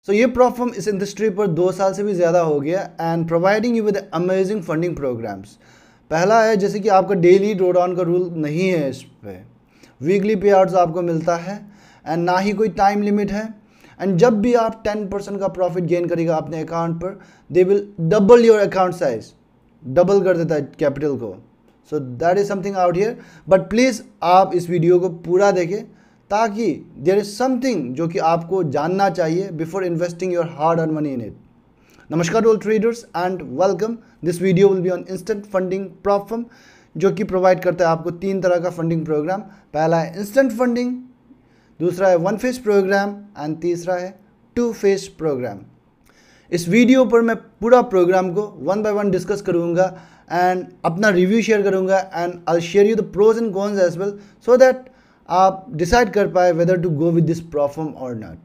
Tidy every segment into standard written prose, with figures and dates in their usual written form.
सो ये prop firm इस industry पर 2 साल से भी ज़्यादा हो गया and providing you with amazing funding programs. पहला है जैसे कि आपका डेली ड्रॉ डाउन का रूल नहीं है इस पर, वीकली पे आउट्स आपको मिलता है एंड ना ही कोई टाइम लिमिट है। एंड जब भी आप 10% का प्रॉफिट गेन करेगा अपने अकाउंट पर, they will double your account size, double कर देता है कैपिटल को। सो that is something out here, but please आप इस वीडियो को पूरा देखें ताकि देयर इज समथिंग जो कि आपको जानना चाहिए before investing your hard earn money in it. नमस्कार all traders and welcome. This video will be on instant funding prop firm, जो कि प्रोवाइड करता है आपको 3 तरह का फंडिंग प्रोग्राम। पहला है इंस्टेंट फंडिंग, दूसरा है 1 फेज प्रोग्राम एंड तीसरा है 2 फेज प्रोग्राम। इस वीडियो पर मैं पूरा प्रोग्राम को 1 बाय 1 डिस्कस करूँगा एंड अपना रिव्यू शेयर करूँगा and I share you the pros and cons as well, so that आप डिसाइड कर पाए whether to go with this prop firm और नॉट।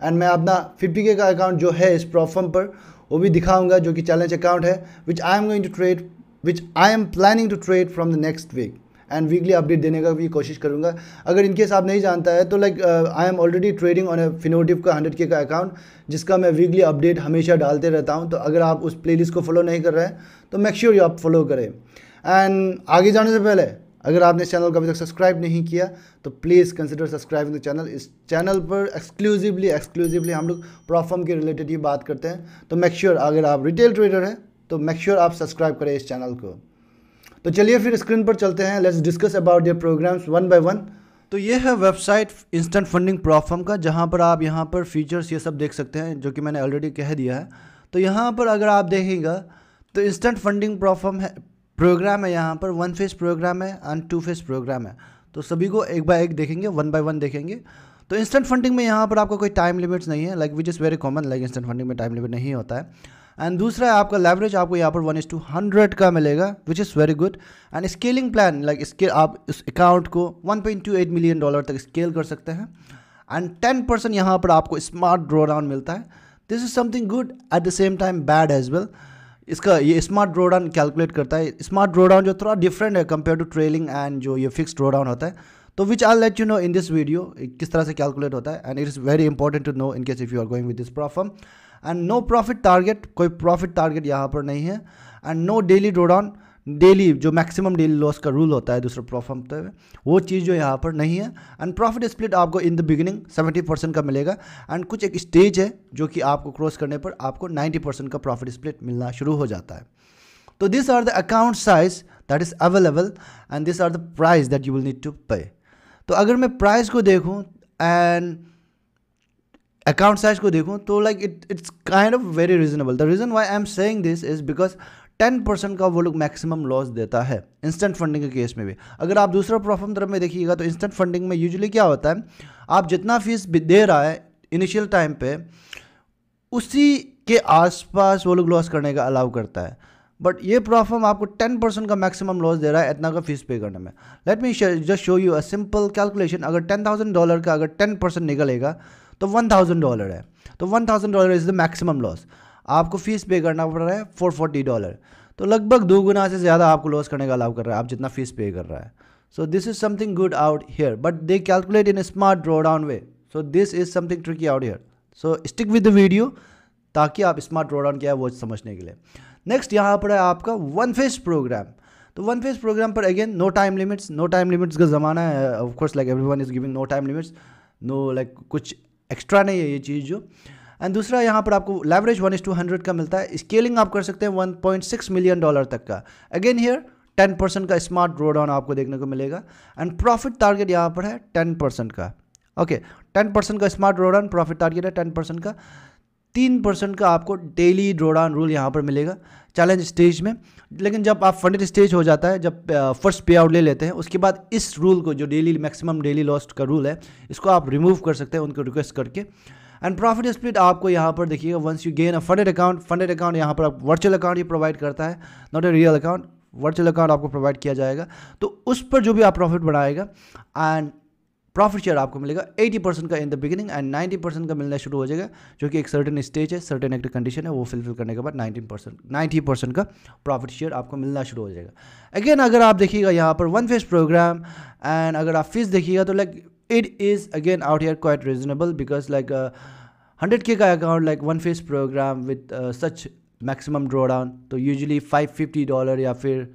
एंड मैं अपना 50K का अकाउंट जो है इस प्रॉप फर्म पर वो भी दिखाऊंगा, जो कि चैलेंज अकाउंट है, which I am planning to trade from the next week. And weekly update देने का भी कोशिश करूंगा। अगर इनकेस आप नहीं जानता है तो I am already trading on a Finotive का 100K का अकाउंट, जिसका मैं वीकली अपडेट हमेशा डालते रहता हूं। तो अगर आप उस प्लेलिस्ट को फॉलो नहीं कर रहे हैं तो मेक श्योर आप फॉलो करें। एंड आगे जाने से पहले अगर आपने इस चैनल को अभी तक सब्सक्राइब नहीं किया तो please consider subscribing the channel. इस चैनल पर एक्सक्लूसिवली हम लोग प्रॉप फर्म के रिलेटेड ही बात करते हैं। तो मेक श्योर अगर आप रिटेल ट्रेडर हैं तो मेक श्योर आप सब्सक्राइब करें इस चैनल को। तो चलिए फिर स्क्रीन पर चलते हैं, let's discuss about their programs 1 by 1। तो ये है website instant funding prop firm का, जहाँ पर आप यहाँ पर फीचर्स ये सब देख सकते हैं, जो कि मैंने ऑलरेडी कह दिया है। तो यहाँ पर अगर आप देखेंगे तो इंस्टेंट फंडिंग प्रॉप फर्म है प्रोग्राम है, यहाँ पर 1 फेज प्रोग्राम है एंड 2 फेज प्रोग्राम है। तो सभी को एक बाय एक देखेंगे, 1 बाय 1 देखेंगे। तो इंस्टेंट फंडिंग में यहाँ पर आपका कोई टाइम लिमिट्स नहीं है, like which is very common, like instant funding में टाइम लिमिट नहीं होता है। एंड दूसरा है आपका लेवरेज आपको यहाँ पर 1:100 का मिलेगा, which is very good. And scaling plan, like scale आप इस अकाउंट को $1.28 मिलियन तक स्केल कर सकते हैं। एंड 10% यहाँ पर आपको स्मार्ट ड्रॉ डाउन मिलता है। This is something good at the same time bad as well. इसका ये स्मार्ट ड्रॉ डाउन कैलकुलेट करता है, स्मार्ट ड्रॉ डाउन जो थोड़ा डिफरेंट है कंपेयर टू ट्रेलिंग एंड जो ये फिक्स ड्रॉ डाउन होता है। तो which I let you know in this video किस तरह से कैलकुलेट होता है, and it is very important to know in case if you are going with this prop firm. And no profit target, कोई profit target यहाँ पर नहीं है। And no daily draw down, daily जो मैक्सिमम डेली लॉस का rule होता है दूसरे प्रॉप फर्म पे, वो चीज़ जो यहाँ पर नहीं है। एंड प्रॉफिट स्प्लिट आपको इन द बिगिनिंग 70% का मिलेगा एंड कुछ एक स्टेज है जो कि आपको क्रॉस करने पर आपको 90% का प्रॉफिट स्प्लिट मिलना शुरू हो जाता है। तो this are the account size that is available and this are the price that you will need to pay. तो अगर मैं प्राइस को देखूँ एंड अकाउंट साइज को देखूँ तो like it's kind of very reasonable. The reason why I am saying this is because 10% का वो लोग मैक्सिमम लॉस देता है इंस्टेंट फंडिंग के केस में भी। अगर आप दूसरा प्रॉप फर्म तरफ में देखिएगा तो इंस्टेंट फंडिंग में यूजुअली क्या होता है, आप जितना फीस दे रहा है इनिशियल टाइम पे उसी के आसपास वो लोग लॉस करने का अलाउ करता है। बट ये प्रॉप फर्म आपको 10% का मैक्सिमम लॉस दे रहा है इतना का फीस पे करने में। Let me just show you a simple calculation. अगर $10,000 का अगर 10% निकलेगा तो $1,000 है। तो $1,000 इज़ द मैक्सिमम लॉस। आपको फीस पे करना पड़ रहा है $440। तो लगभग 2 गुना से ज़्यादा आपको लॉस करने का अलाउ कर रहा है आप जितना फीस पे कर रहा है। सो this is something good out here, but they calculate in smart draw down way. So this is something tricky out here. So stick with the video ताकि आप स्मार्ट ड्रॉ डाउन क्या है वो समझने के लिए। नेक्स्ट यहाँ पर है आपका 1 फेज प्रोग्राम। तो 1 फेज प्रोग्राम पर अगेन नो टाइम लिमिट्स का ज़माना है। Of course like everyone is giving no time limits, no like कुछ एक्स्ट्रा नहीं है ये चीज़ जो। एंड दूसरा यहाँ पर आपको लेवरेज 1:100 का मिलता है। स्केलिंग आप कर सकते हैं $1.6 मिलियन तक का। अगेन हियर 10% का स्मार्ट ड्रॉ डाउन आपको देखने को मिलेगा। एंड प्रॉफिट टारगेट यहाँ पर है 10% का। ओके 10% का smart draw down, profit target है 10% का। 3% का आपको डेली ड्रॉ डाउन रूल यहाँ पर मिलेगा चैलेंज स्टेज में। लेकिन जब आप फंडेड स्टेज हो जाता है, जब फर्स्ट पे आउट ले लेते हैं, उसके बाद इस रूल को जो डेली मैक्सिमम डेली लॉस का रूल है इसको आप रिमूव कर सकते हैं उनको रिक्वेस्ट करके। एंड प्रॉफिट स्प्लिट आपको यहाँ पर देखिएगा, once you gain a funded account यहाँ पर आप वर्चुअल अकाउंट ही प्रोवाइड करता है, not a real account. Virtual account आपको प्रोवाइड किया जाएगा तो उस पर जो भी आप प्रॉफिट बढ़ाएगा एंड प्रॉफिट शेयर आपको मिलेगा 80% का इन द बिगिनिंग एंड 90% का मिलना शुरू हो जाएगा, जो कि एक सर्टेन स्टेज है, सर्टेन एक कंडीशन है, वो फिलफिल करने के बाद 90% का प्रॉफिट शेयर आपको मिलना शुरू हो जाएगा। अगेन अगर आप देखिएगा यहाँ पर 1 फेज प्रोग्राम एंड अगर आप फीस देखिएगा तो like it is again out here quite reasonable because like 100K का account like one phase program with such maximum draw down, तो यूजुअली $550 या फिर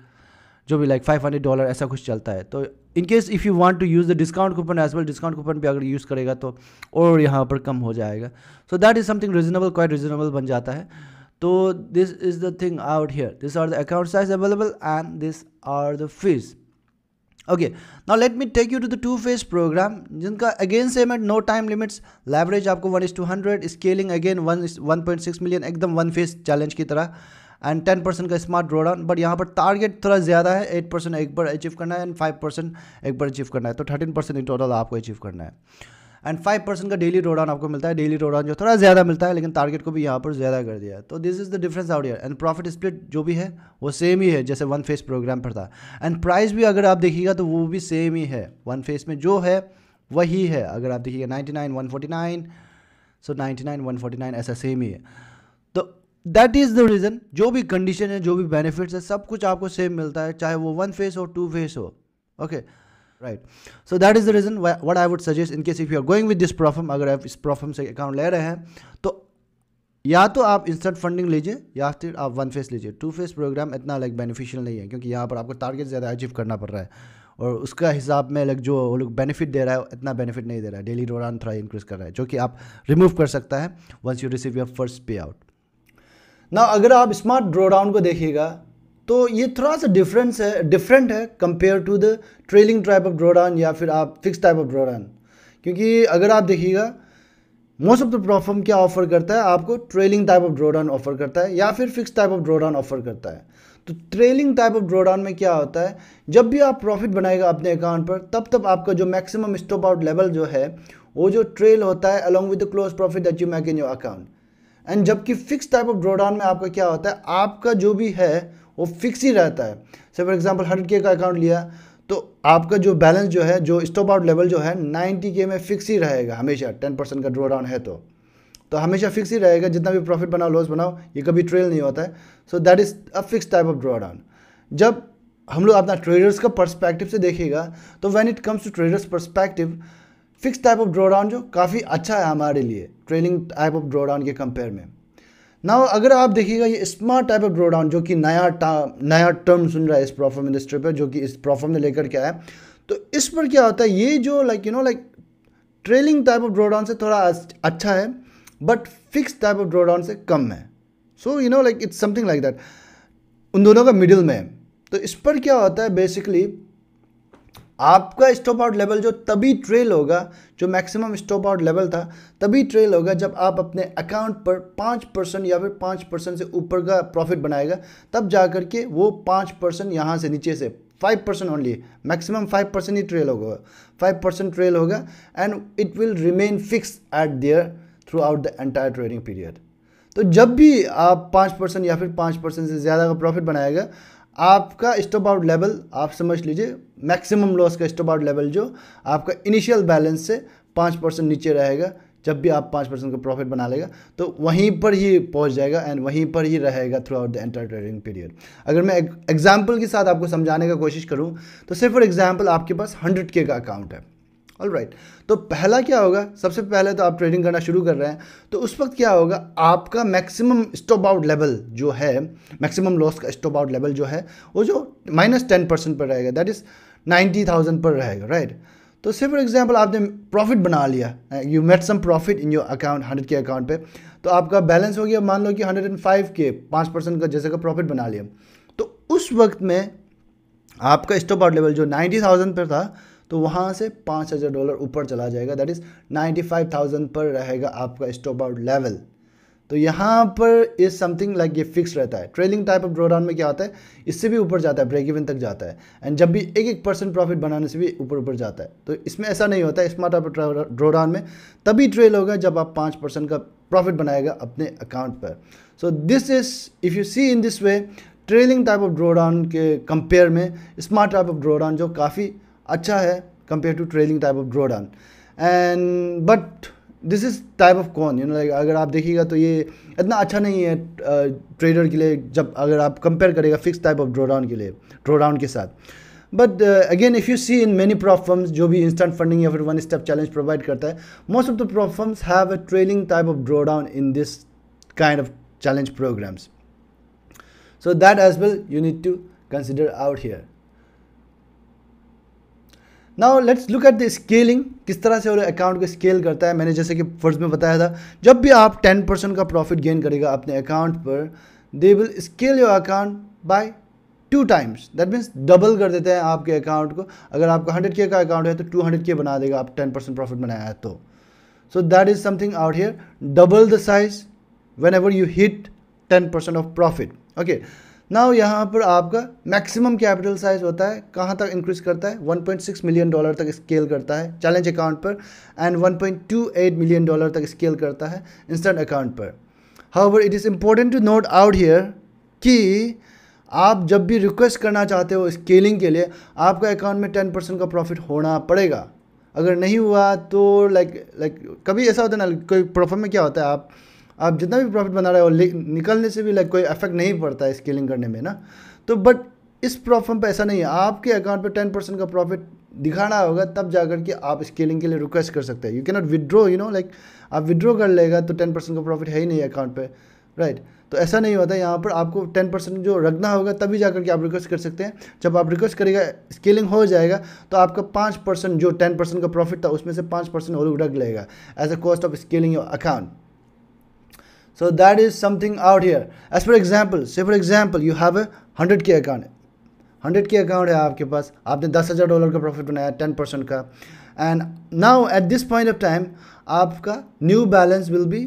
जो भी लाइक $500 ऐसा कुछ चलता है। तो in case if you want to use the discount coupon as well, discount coupon पे अगर यूज़ करेगा तो और यहाँ पर कम हो जाएगा। So that is something reasonable, quite reasonable बन जाता है। तो this is the thing out here, this are the account size available and this are the fees. Okay, now let me take you to the two phase program जिनका again same है, no time limits, leverage आपको 1:100, scaling again 1.6 million, एकदम one phase challenge की तरह, and 10% का smart draw down. But यहाँ पर target थोड़ा ज़्यादा है, 8% एक बार अचीव करना है एंड 5% एक बार अचीव करना है, तो 13% इन टोटल आपको अचीव करना है। एंड 5% का डेली ड्रॉ डाउन आपको मिलता है, डेली ड्रॉ डाउन जो थोड़ा ज़्यादा मिलता है, लेकिन टारगेट को भी यहाँ पर ज़्यादा कर दिया है। तो this is the difference out here. And profit split जो भी है वो सेम ही है जैसे वन फेस प्रोग्राम पर था, एंड प्राइस भी अगर आप देखिएगा तो वो भी सेम ही है, वन फेस में जो है वही है। अगर आप देखिएगा 99 149, सो 99 149 ऐसा सेम ही है। तो दैट इज़ द रीज़न, जो भी कंडीशन है, जो भी बेनिफिट्स है, सब कुछ आपको सेम मिलता है, चाहे वो वन फेस हो टू फेस हो। Okay right, so that is the reason what I would suggest in case if you are going with this prop firm. अगर आप इस प्रोफर्म से अकाउंट ले रहे हैं तो या तो आप इंस्टेंट फंडिंग लीजिए या फिर आप वन फेस लीजिए। टू फेस प्रोग्राम इतना लाइक बेनिफिशियल नहीं है, क्योंकि यहाँ पर आपको टारगेट ज़्यादा अचीव करना पड़ रहा है, और उसका हिसाब में लाइक जो वो लोग बेनिफिट दे रहा है इतना बेनिफिट नहीं दे रहा है। डेली ड्रॉ डाउन थोड़ा इंक्रीज कर रहा है, जो कि आप रिमूव कर सकता है once you receive your first payout. ना अगर आप स्मार्ट ड्रॉ डाउन को देखिएगा तो ये थोड़ा सा डिफरेंट है compare to the trailing type of draw down या फिर आप fix type of draw down. क्योंकि अगर आप देखिएगा मोस्ट ऑफ द प्रोफर्म क्या ऑफर करता है, आपको trailing type of draw down offer करता है या फिर fix type of draw down offer करता है। तो trailing type of draw down में क्या होता है, जब भी आप प्रॉफिट बनाएगा अपने अकाउंट पर तब आपका जो मैक्सिमम स्टॉप आउट लेवल जो है वो जो ट्रेल होता है along with the close profit that you make in your account. And जबकि fix type of draw down में आपका क्या होता है, आपका जो भी है वो फिक्स ही रहता है। से फॉर एग्जांपल 100K का अकाउंट लिया तो आपका जो बैलेंस जो है, जो स्टॉप आउट लेवल जो है 90K में फिक्स ही रहेगा हमेशा। 10% का ड्रॉ डाउन है तो हमेशा फिक्स ही रहेगा, जितना भी प्रॉफिट बनाओ लॉस बनाओ ये कभी ट्रेल नहीं होता है। सो that is a fix type of draw down. जब हम लोग अपना ट्रेडर्स का पर्सपेक्टिव से देखेगा तो when it comes to traders perspective, fix type of draw down जो काफ़ी अच्छा है हमारे लिए trailing type of draw down के कंपेयर में। नाउ अगर आप देखिएगा ये smart type of draw down जो कि नया टर्म सुन रहा है इस प्रॉफर्म इंडस्ट्री पर, जो कि इस प्रॉफर्म ने लेकर के आया, तो इस पर क्या होता है, ये जो like trailing type of draw down से थोड़ा अच्छा है but fix type of draw down से कम है। So like it's something like that, उन दोनों का मिडिल में है। तो इस पर क्या होता है बेसिकली, आपका स्टॉप आउट लेवल जो तभी ट्रेल होगा, जो मैक्सिमम स्टॉप आउट लेवल था तभी ट्रेल होगा जब आप अपने अकाउंट पर 5% या फिर 5% से ऊपर का प्रॉफिट बनाएगा, तब जा कर के वो 5% यहाँ से नीचे से 5% ओनली, मैक्सिमम 5% ही ट्रेल होगा, 5% ट्रेल होगा and it will remain fix eight there through out the entire trading period. तो जब भी आप 5% या फिर 5% से ज़्यादा का प्रॉफिट बनाएगा, आपका स्टॉप आउट लेवल आप समझ लीजिए मैक्सिमम लॉस का स्टॉप आउट लेवल जो आपका इनिशियल बैलेंस से 5% नीचे रहेगा। जब भी आप 5% का प्रॉफिट बना लेगा तो वहीं पर ही पहुंच जाएगा एंड वहीं पर ही रहेगा through out the entire trading period. अगर मैं एग्जांपल के साथ आपको समझाने का कोशिश करूं तो से फॉर एग्जांपल आपके पास 100K का अकाउंट है, ऑलराइट। तो पहला क्या होगा, सबसे पहले तो आप ट्रेडिंग करना शुरू कर रहे हैं तो उस वक्त क्या होगा, आपका मैक्सिमम स्टॉप आउट लेवल जो है, मैक्सिमम लॉस का स्टॉप आउट लेवल जो है वो जो -10% पर रहेगा, दैट इज़ 90,000 पर रहेगा, राइट। तो से फॉर एग्जांपल आपने प्रॉफिट बना लिया, you made some profit in your account 100K account पे, तो आपका बैलेंस हो गया मान लो कि 105K, 5% का जैसे का प्रॉफिट बना लिया। तो उस वक्त में आपका स्टॉप आउट लेवल जो 90,000 पर था तो वहाँ से $5,000 ऊपर चला जाएगा, दैट इज़ 95,000 पर रहेगा आपका स्टॉप आउट लेवल। तो यहाँ पर इज समथिंग लाइक ये फिक्स रहता है। Trailing type of draw down में क्या होता है, इससे भी ऊपर जाता है, ब्रेक इवन तक जाता है, एंड जब भी 1% प्रॉफिट बनाने से भी ऊपर जाता है। तो इसमें ऐसा नहीं होता है, smart type of draw down में तभी ट्रेल होगा जब आप 5% का प्रॉफिट बनाएगा अपने अकाउंट पर। So this is, if you see in this way, trailing type of draw down के कंपेयर में smart type of draw down जो काफ़ी अच्छा है compare to trailing type of draw down. And but this is type of con, like अगर आप देखिएगा तो ये इतना अच्छा नहीं है ट्रेडर के लिए, जब अगर आप कंपेयर करेगा fix type of draw down के लिए, ड्रॉ डाउन के साथ। But again if you see in many prop firms जो भी इंस्टेंट फंडिंग या फिर वन स्टेप चैलेंज प्रोवाइड करता है, most of the prop firms have a trailing type of draw down in this kind of challenge programs. So that as well you need to consider out here. Now let's look at the scaling. किस तरह से वो account को scale करता है. मैंने जैसे कि फर्स्ट में बताया था, जब भी आप 10% का प्रॉफिट गेन करेगा अपने अकाउंट पर, they will scale your account by 2 times. That means double कर देते हैं आपके अकाउंट को. अगर आपका 100K का अकाउंट है तो 200K बना देगा आप 10% प्रॉफिट बनाया है तो. So that is something out here. Double the size whenever you hit 10% of profit. Okay, now यहाँ पर आपका मैक्सिमम कैपिटल साइज होता है, कहाँ तक इंक्रीज करता है, $1.6 मिलियन तक स्केल करता है चैलेंज अकाउंट पर, एंड $1.28 मिलियन तक स्केल करता है इंस्टेंट अकाउंट पर. However it is important to note out here कि आप जब भी रिक्वेस्ट करना चाहते हो स्केलिंग के लिए, आपका अकाउंट में 10% का प्रॉफिट होना पड़ेगा. अगर नहीं हुआ तो लाइक कभी ऐसा होता है ना, कोई प्रॉफिट में क्या होता है, आप जितना भी प्रॉफिट बना रहे हो निकलने से भी लाइक कोई इफेक्ट नहीं पड़ता है स्केलिंग करने में ना. तो बट इस प्रॉफिट पे ऐसा नहीं है. आपके अकाउंट पे 10% का प्रॉफिट दिखाना होगा तब जाकर के आप स्केलिंग के लिए रिक्वेस्ट कर सकते हैं. You can not withdraw, like आप विड्रॉ कर लेगा तो 10% का प्रॉफिट है ही नहीं अकाउंट पे, राइट. तो ऐसा नहीं होता. यहाँ पर आपको 10% जो रखना होगा तभी जाकर के आप रिक्वेस्ट कर सकते हैं. जब आप रिक्वेस्ट करेगा स्केलिंग हो जाएगा तो आपका 5% जो 10% का प्रॉफिट था उसमें से 5% और रख लेगा as a cost of scaling your account. So that is something out here. As for example, say for example you have a 100K account. 100K account है आपके पास, आपने $10,000 का प्रॉफिट बनाया 10% का, and now at this point of time आपका new balance will be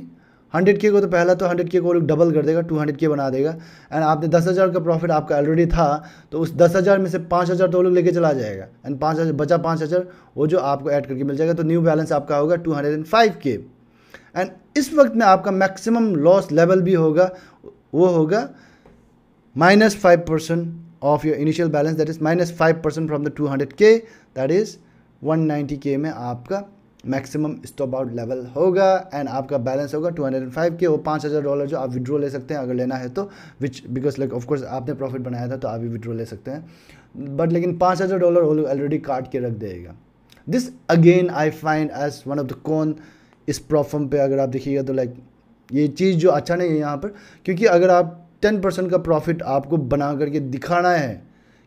100K को तो पहला तो 100K को डबल कर देगा, 200K बना देगा, एंड आपने 10,000 का प्रॉफिट आपका ऑलरेडी था तो उस 10,000 में से 5,000 तो लोग लेके चला जाएगा, एंड 5,000 बचा 5,000 वो जो आपको ऐड करके मिल जाएगा. तो न्यू बैलेंस आपका होगा 205K. एंड इस वक्त में आपका मैक्सिमम लॉस लेवल भी होगा, वो होगा -5% of your initial balance, that is -5% from the 200K, that is 190K में आपका मैक्सिमम स्टॉप आउट लेवल होगा, एंड आपका बैलेंस होगा 205K. वो $5,000 जो आप विड्रॉ ले सकते हैं अगर लेना है तो, विच बिकॉज लाइक ऑफकोर्स आपने प्रॉफिट बनाया था तो आप भी विड्रॉ ले सकते हैं, बट लेकिन $5,000 वो ऑलरेडी काट के रख देगा. This again I find as one of the con इस प्रॉफर्म पे. अगर आप देखिएगा तो लाइक ये चीज़ जो अच्छा नहीं है यहाँ पर, क्योंकि अगर आप 10% का प्रॉफिट आपको बना करके दिखाना है,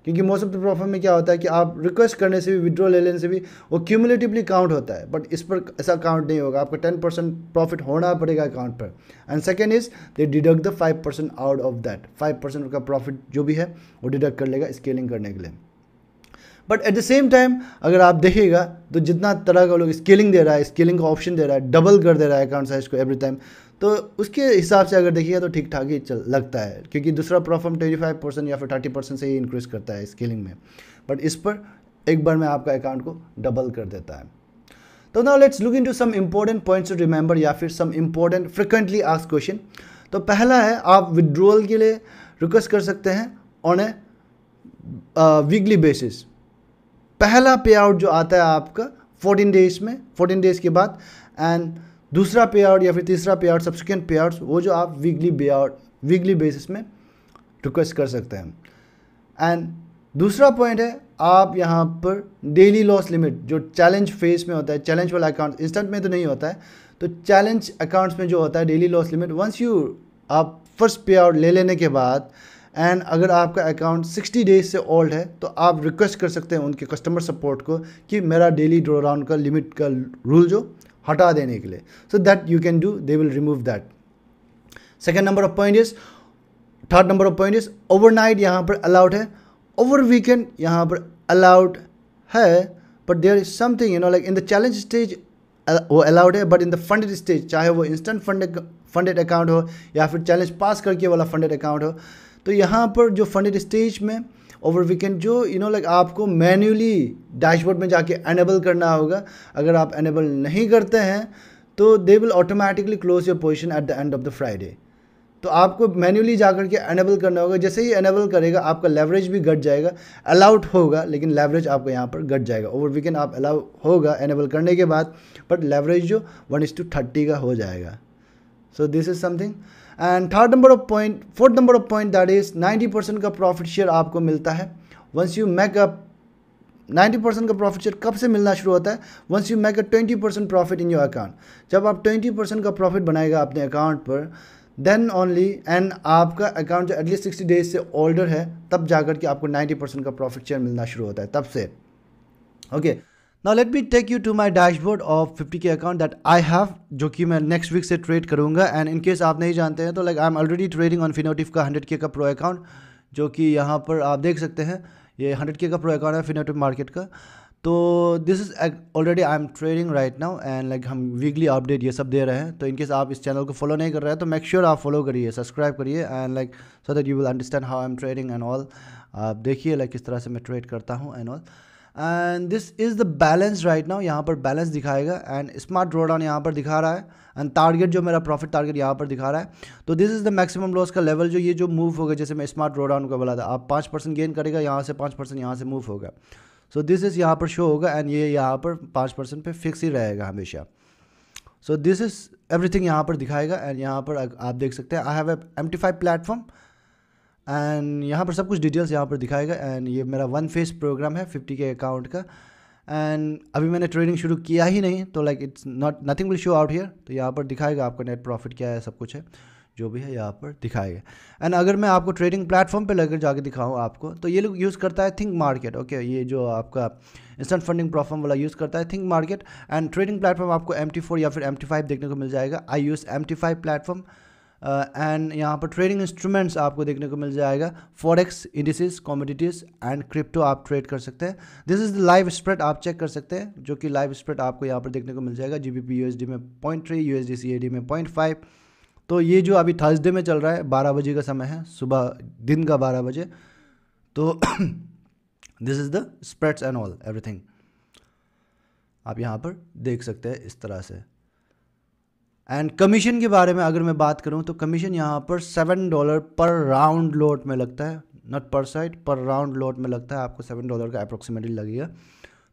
क्योंकि मोस्ट ऑफ द प्रॉफर्म में क्या होता है कि आप रिक्वेस्ट करने से भी विड्रॉ ले लेने से भी वो क्यूमुलेटिवली काउंट होता है, बट इस पर ऐसा काउंट नहीं होगा. आपको 10% प्रॉफिट होना पड़ेगा अकाउंट पर. And second is they deduct the 5% out of that. 5% का प्रॉफिट जो भी है वो डिडक्ट कर लेगा स्केलिंग करने के लिए. But at the same time अगर आप देखिएगा तो जितना तरह का लोग स्केलिंग दे रहा है, स्केलिंग का ऑप्शन दे रहा है, डबल कर दे रहा है अकाउंट साइज को एवरी टाइम, तो उसके हिसाब से अगर देखिएगा तो ठीक ठाक ही लगता है, क्योंकि दूसरा प्रॉफर्म 25% या फिर 30% से ही इंक्रीज करता है स्केलिंग में, बट इस पर एक बार में आपका अकाउंट को डबल कर देता है. तो now let's look into some important points to remember या फिर some important frequently asked question. तो पहला है, आप विड्रॉल के लिए रिक्वेस्ट कर सकते हैं ऑन ए वीकली बेसिस. पहला पे आउट जो आता है आपका 14 डेज में, 14 डेज के बाद, एंड दूसरा पे आउट या फिर तीसरा पे आउट, सब्सिक्वेंट पे आउट्स, वो जो आप वीकली बेसिस में रिक्वेस्ट कर सकते हैं. एंड दूसरा पॉइंट है, आप यहाँ पर डेली लॉस लिमिट जो चैलेंज फेज में होता है, चैलेंज वाला अकाउंट इंस्टेंट में तो नहीं होता है, तो चैलेंज अकाउंट्स में जो होता है डेली लॉस लिमिट, वंस आप फर्स्ट पे आउट ले लेने के बाद, एंड अगर आपका अकाउंट 60 डेज से ओल्ड है तो आप रिक्वेस्ट कर सकते हैं उनके कस्टमर सपोर्ट को कि मेरा डेली ड्रॉ डाउन का लिमिट का रूल जो हटा देने के लिए, so that you can do, they will remove that. Second number of point is, third number of point is overnight यहाँ पर अलाउड है, ओवर वीकेंड यहाँ पर अलाउड है, but there is something like in the challenge stage वो allowed है, but in the funded stage, चाहे वो इंस्टेंट फंडेड अकाउंट हो या फिर चैलेंज पास करके वाला फंडेड अकाउंट हो, तो यहाँ पर जो फंडेड स्टेज में ओवर वीकेंड जो लाइक आपको मैन्युअली डैशबोर्ड में जाके एनेबल करना होगा. अगर आप एनेबल नहीं करते हैं तो they will automatically close your position at the end of the Friday. तो आपको मैन्युअली जाकर के एनेबल करना होगा. जैसे ही एनेबल करेगा आपका लेवरेज भी घट जाएगा, अलाउड होगा लेकिन लेवरेज आपको यहाँ पर घट जाएगा. ओवर वीकेंड आप अलाउ होगा एनेबल करने के बाद, बट लेवरेज जो 1:30 का हो जाएगा. सो this is something. And fourth number of point that is 90% का प्रॉफिट शेयर आपको मिलता है वंस यू मेक अ 90% का प्रॉफिट शेयर कब से मिलना शुरू होता है? Once you make a 20% profit in your account. जब आप 20% का प्रॉफिट बनाएगा अपने अकाउंट पर, देन ओनली, एंड आपका अकाउंट जो एटलीस्ट 60 डेज से ओल्डर है, तब जाकर के आपको 90% का प्रॉफिट शेयर मिलना शुरू होता है, तब से। Okay, now let me take you to my dashboard of 50K account that I have, जो कि मैं नेक्स्ट वीक से ट्रेड करूंगा। एंड इन केस आप नहीं जानते हैं तो like I am already trading on Finotive का 100K का प्रो अकाउंट, जो कि यहाँ पर आप देख सकते हैं, ये 100K का प्रो अकाउंट है फिनोटिव मार्केट का। तो this is already I am trading right now, and like हम वीकली अपडेट ये सब दे रहे हैं। तो इनकेस आप इस चैनल को फॉलो नहीं कर रहे हैं तो मेक श्योर आप फॉलो करिए, सब्सक्राइब करिए, and like so that you will understand how I am trading and all. आप देखिए लाइक किस तरह से मैं ट्रेड करता हूँ and all. And this is the balance right now, यहाँ पर बैलेंस दिखाएगा, एंड स्मार्ट ड्रॉडाउन यहाँ पर दिखा रहा है, एंड टारगेट जो मेरा प्रॉफिट टारगेट यहाँ पर दिखा रहा है। तो this is the maximum loss का लेवल, जो ये जो मूव होगा, जैसे मैं स्मार्ट ड्रॉडाउन का बोला था, आप 5% गेन करेगा, यहाँ से 5% यहाँ से मूव होगा। सो दिस इज़ यहाँ पर शो होगा, एंड ये यहाँ पर 5% पे फिक्स ही रहेगा हमेशा। सो दिस इज़ एवरीथिंग यहाँ पर दिखाएगा, एंड यहाँ पर आप देख सकते हैं I have MT5 platform, and यहाँ पर सब कुछ डिटेल्स यहाँ पर दिखाएगा। एंड ये मेरा 1 फेस प्रोग्राम है 50K अकाउंट का, एंड अभी मैंने ट्रेडिंग शुरू किया ही नहीं, तो like it's nothing will show out here. तो यहाँ पर दिखाएगा आपका नेट प्रॉफिट क्या है, सब कुछ है जो भी है यहाँ पर दिखाएगा। एंड अगर मैं आपको ट्रेडिंग प्लेटफॉर्म पे लेकर जाके दिखाऊँ आपको, तो ये लोग यूज़ करता है थिंक मार्केट। ओके, ये जो आपका इंस्टेंट फंडिंग प्लेटफॉर्म वाला यूज़ करता है think market, and trading platform आपको MT4 या फिर MT5 देखने को मिल जाएगा। आई यूज़ MT5 प्लेटफॉर्म, एंड यहाँ पर ट्रेडिंग इंस्ट्रूमेंट्स आपको देखने को मिल जाएगा, forex, indices, commodities and crypto आप ट्रेड कर सकते हैं। This is the live spread आप चेक कर सकते हैं, जो कि लाइव स्प्रेड आपको यहाँ पर देखने को मिल जाएगा। GBP USD में 0.3, USD CAD में 0.5। तो ये जो अभी थर्सडे में चल रहा है, 12 बजे का समय है, सुबह दिन का 12 बजे। तो this is the spreads and all everything आप यहाँ पर देख सकते हैं इस तरह से। एंड कमीशन के बारे में अगर मैं बात करूं, तो कमीशन यहाँ पर $7 पर राउंड लोट में लगता है, नॉट पर साइड, पर राउंड लोट में लगता है, आपको $7 का अप्रोक्सीमेटली लगेगा।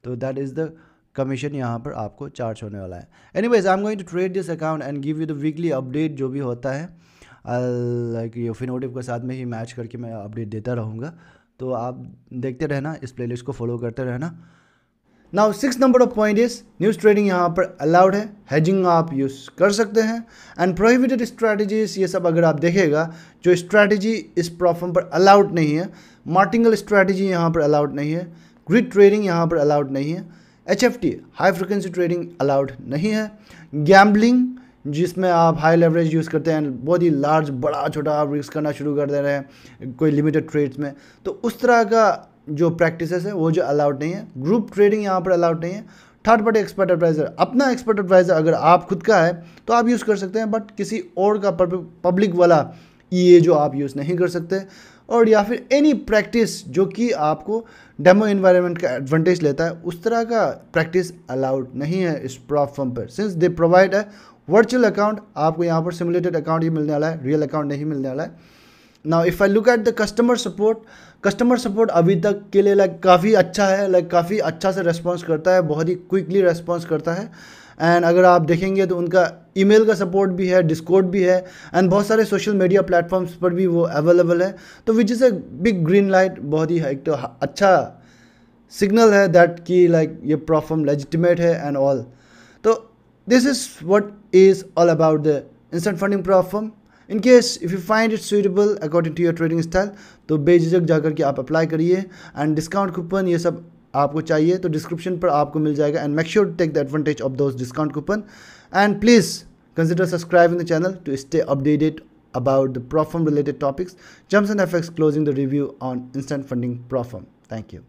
तो दैट इज़ द कमीशन यहाँ पर आपको चार्ज होने वाला है। Anyways, I am going to trade this account and give you the weekly update जो भी होता है, लाइक ये फिनोटिव के साथ में ही मैच करके मैं अपडेट देता रहूँगा। तो आप देखते रहना, इस प्लेलिस्ट को फॉलो करते रहना। Now 6 number of point is news trading यहाँ पर अलाउड है, हेजिंग आप यूज़ कर सकते हैं, एंड प्रोहिबिटेड स्ट्रैटेजीज, ये सब अगर आप देखेगा, जो स्ट्रैटेजी इस प्लेटफॉर्म पर अलाउड नहीं है, मार्टिंगल स्ट्रैटेजी यहाँ पर अलाउड नहीं है, ग्रिड ट्रेडिंग यहाँ पर अलाउड नहीं है, HFT high frequency trading allowed नहीं है, गैम्बलिंग जिसमें आप हाई लेवरेज यूज़ करते हैं, बहुत ही लार्ज, बड़ा छोटा आप रिस्क करना शुरू कर दे रहे हैं कोई लिमिटेड ट्रेड्स में, तो उस तरह का जो प्रैक्टिसेस है वो जो अलाउड नहीं है। ग्रुप ट्रेडिंग यहाँ पर अलाउड नहीं है। थर्ड पार्टी एक्सपर्ट एडवाइज़र, अपना एक्सपर्ट एडवाइज़र अगर आप खुद का है तो आप यूज़ कर सकते हैं, बट किसी और का पब्लिक वाला EA जो आप यूज़ नहीं कर सकते, और या फिर एनी प्रैक्टिस जो कि आपको डेमो इन्वायरमेंट का एडवांटेज लेता है, उस तरह का प्रैक्टिस अलाउड नहीं है इस प्लेटफॉर्म पर। सिंस दे प्रोवाइड है वर्चुअल अकाउंट, आपको यहाँ पर सिमुलेटेड अकाउंट ही मिलने वाला है, रियल अकाउंट नहीं मिलने वाला है। Now if I look at the customer support अभी तक के लिए लाइक काफ़ी अच्छा है, लाइक काफ़ी अच्छा से रेस्पॉन्स करता है, बहुत ही क्विकली रेस्पॉन्स करता है। एंड अगर आप देखेंगे तो उनका ईमेल का सपोर्ट भी है, डिस्कॉर्ड भी है, एंड बहुत सारे सोशल मीडिया प्लेटफॉर्म्स पर भी वो अवेलेबल है। तो which is a big green light, बहुत ही एक तो अच्छा सिग्नल है दैट कि लाइक ये प्लेटफॉर्म लेजिटिमेट है एंड ऑल। तो this is what is all about the instant funding platform. In case if you find it suitable according to your trading style, तो बेझिझक जाकर के आप अप्लाई करिए, एंड डिस्काउंट कूपन ये सब आपको चाहिए तो डिस्क्रिप्शन पर आपको मिल जाएगा, and make sure to take the advantage of those discount coupon, and please consider subscribing the channel to stay updated about the platform related topics. Jumps and FX closing the review on instant funding platform. Thank you.